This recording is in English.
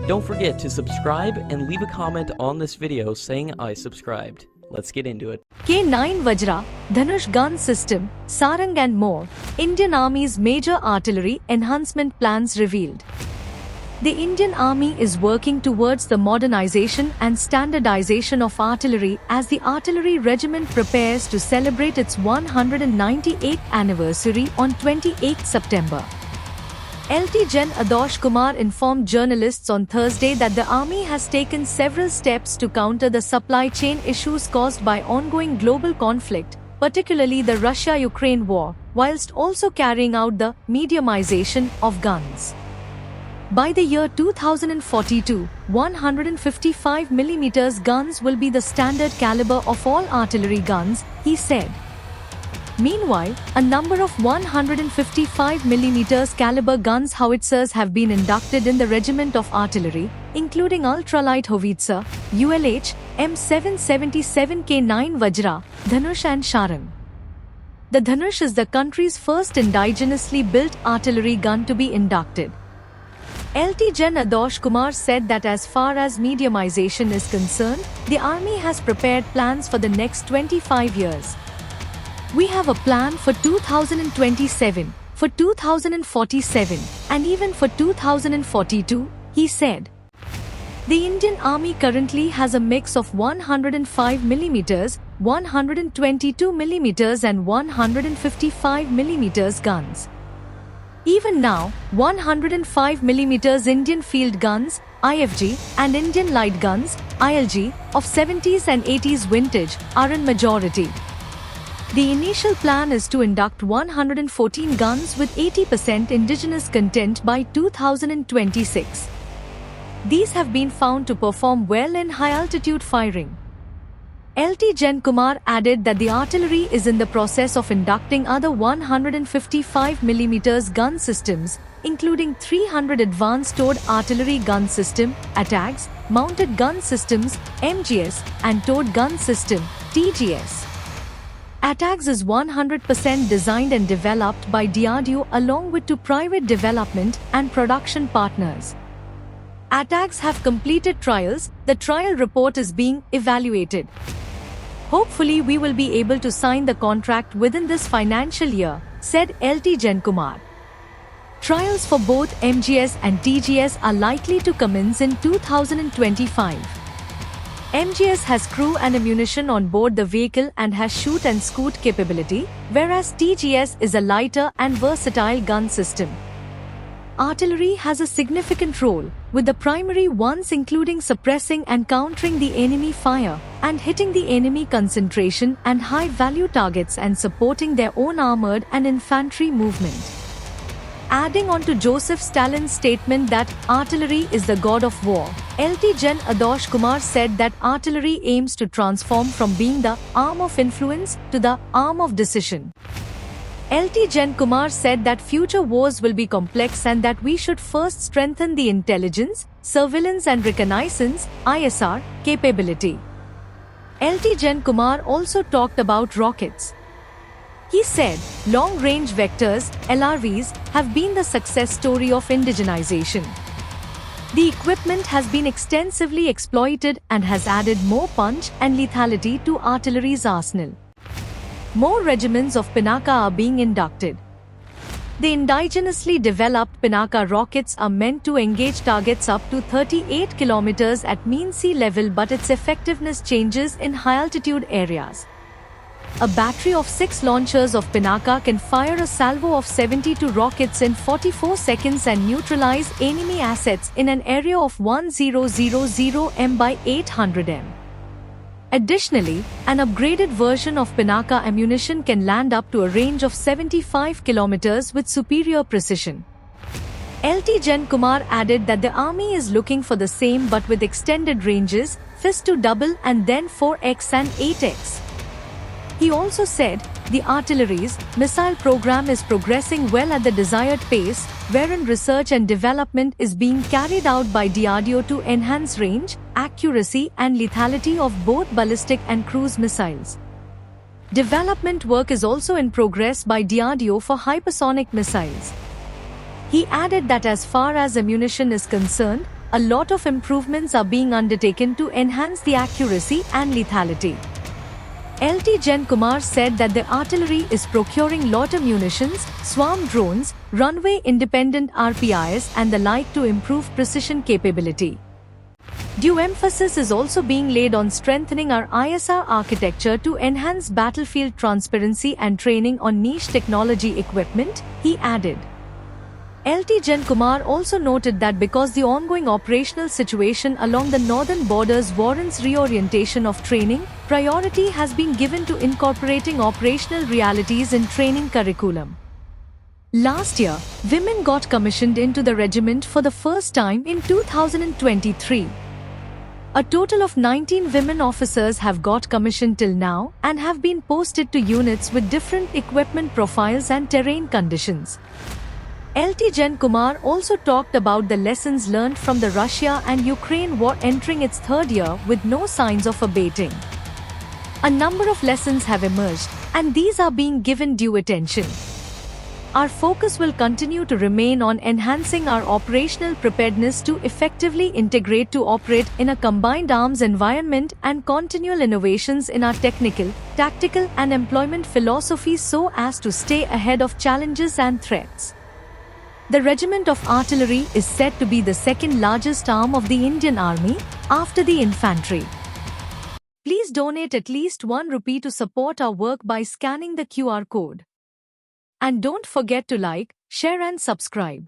Don't forget to subscribe and leave a comment on this video saying I subscribed. Let's get into it. K9 Vajra, Dhanush gun system, Sarang and more. Indian Army's major artillery enhancement plans revealed. The Indian Army is working towards the modernization and standardization of artillery as the Artillery Regiment prepares to celebrate its 198th anniversary on 28 September. LT Gen Adosh Kumar informed journalists on Thursday that the army has taken several steps to counter the supply chain issues caused by ongoing global conflict, particularly the Russia-Ukraine war, whilst also carrying out the mediumization of guns. By the year 2042, 155mm guns will be the standard caliber of all artillery guns, he said. Meanwhile, a number of 155mm caliber guns howitzers have been inducted in the Regiment of Artillery, including ultralight howitzer, ULH, M777K9 Vajra, Dhanush and Sarang. The Dhanush is the country's first indigenously built artillery gun to be inducted. LT Gen Adosh Kumar said that as far as mediumization is concerned, the army has prepared plans for the next 25 years. We have a plan for 2027, for 2047, and even for 2042, he said. The Indian Army currently has a mix of 105mm, 122mm and 155mm guns. Even now, 105mm Indian field guns, IFG, and Indian light guns, ILG, of 70s and 80s vintage, are in majority. The initial plan is to induct 114 guns with 80% indigenous content by 2026. These have been found to perform well in high-altitude firing. LT Gen Kumar added that the artillery is in the process of inducting other 155mm gun systems, including 300 Advanced Towed Artillery Gun System, ATAGS, Mounted Gun Systems, MGS, and Towed Gun System, TGS. ATAGS is 100% designed and developed by DRDO along with two private development and production partners. ATAGS have completed trials, the trial report is being evaluated. Hopefully we will be able to sign the contract within this financial year, said LT Gen Kumar. Trials for both MGS and TGS are likely to commence in 2025. MGS has crew and ammunition on board the vehicle and has shoot and scoot capability, whereas TGS is a lighter and versatile gun system. Artillery has a significant role, with the primary ones including suppressing and countering the enemy fire, and hitting the enemy concentration and high-value targets and supporting their own armored and infantry movement. Adding on to Joseph Stalin's statement that artillery is the god of war, LT Gen Adosh Kumar said that artillery aims to transform from being the arm of influence to the arm of decision. LT Gen Kumar said that future wars will be complex and that we should first strengthen the intelligence, surveillance and reconnaissance (ISR) capability. LT Gen Kumar also talked about rockets. He said, long-range vectors, LRVs, have been the success story of indigenization. The equipment has been extensively exploited and has added more punch and lethality to artillery's arsenal. More regiments of Pinaka are being inducted. The indigenously developed Pinaka rockets are meant to engage targets up to 38 km at mean sea level, but its effectiveness changes in high-altitude areas. A battery of 6 launchers of Pinaka can fire a salvo of 72 rockets in 44 seconds and neutralize enemy assets in an area of 1000 m by 800 m. Additionally, an upgraded version of Pinaka ammunition can land up to a range of 75 km with superior precision. LT Gen Kumar added that the army is looking for the same but with extended ranges, FIS to double and then 4x and 8x. He also said, the artillery's missile program is progressing well at the desired pace, wherein research and development is being carried out by DRDO to enhance range, accuracy and lethality of both ballistic and cruise missiles. Development work is also in progress by DRDO for hypersonic missiles. He added that as far as ammunition is concerned, a lot of improvements are being undertaken to enhance the accuracy and lethality. LT Jen Kumar said that the artillery is procuring loiter munitions, swarm drones, runway-independent RPIs and the like to improve precision capability. Due emphasis is also being laid on strengthening our ISR architecture to enhance battlefield transparency and training on niche technology equipment, he added. LT Jen Kumar also noted that because the ongoing operational situation along the northern borders warrants reorientation of training, priority has been given to incorporating operational realities in training curriculum. Last year, women got commissioned into the regiment for the first time in 2023. A total of 19 women officers have got commissioned till now and have been posted to units with different equipment profiles and terrain conditions. LT Jen Kumar also talked about the lessons learned from the Russia and Ukraine war entering its third year with no signs of abating. A number of lessons have emerged, and these are being given due attention. Our focus will continue to remain on enhancing our operational preparedness to effectively integrate to operate in a combined arms environment and continual innovations in our technical, tactical and employment philosophy so as to stay ahead of challenges and threats. The Regiment of Artillery is said to be the second largest arm of the Indian Army, after the infantry. Please donate at least ₹1 to support our work by scanning the QR code. And don't forget to like, share and subscribe.